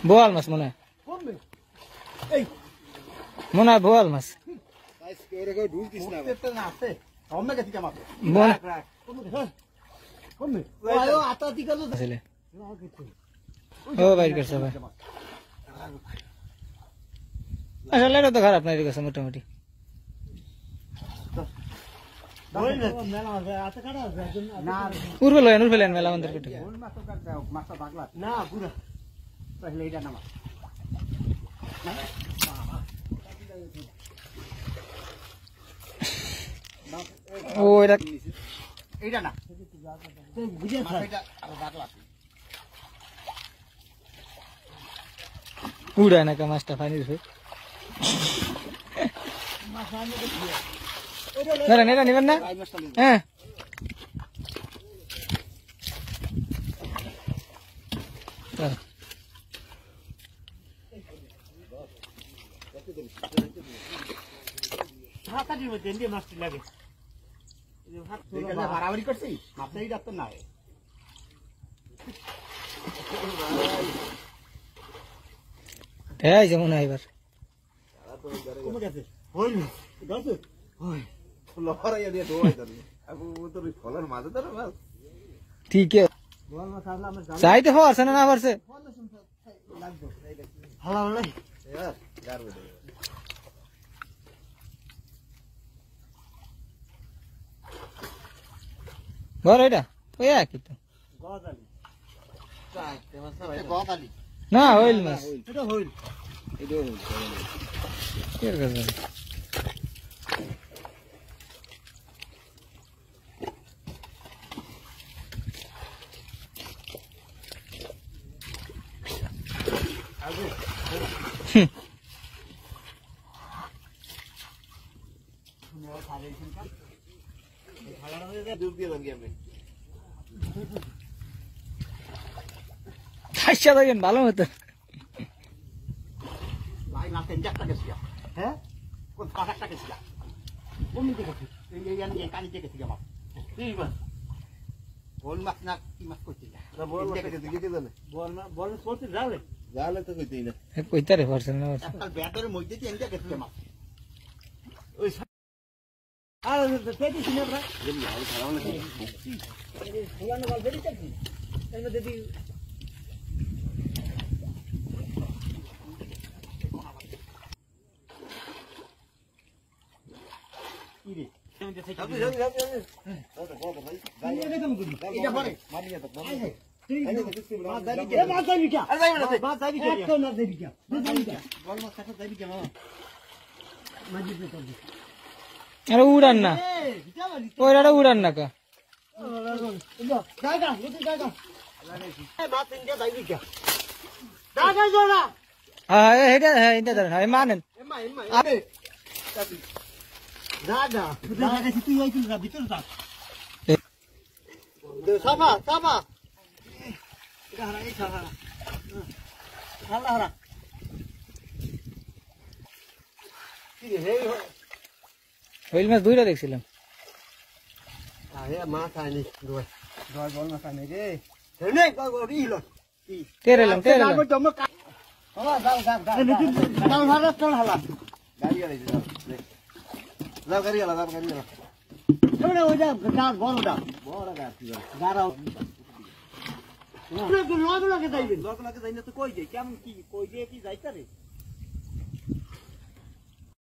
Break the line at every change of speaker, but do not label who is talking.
বোয়াল মাছ মনে হয় বোয়াল মাছ ও বাইর করছে ভাই আসলে এটা তো খারাপ নাই গেছে মোটামুটি উর্ফেলেন মেলা আমাদের পেটে ও এটা না উড়ায় না কা মাছটা পানির উপরে এটা নিবেন না হ্যাঁ বাড়াবাড়ি করছি মাছটাই ডাক্তার না এই যেমন এবার ঠিক চাইতে পারছে না পারছে ঘর এটা ওই একই তো না হইল মাছ ভালো মতো কইতারে পারছেন না আরে উড়ান না ওইটা উড়ান না কা মানেন হইল মাছ দুইটা দেখছিলাম
কেমন কি কই দিয়ে কি যাইতারে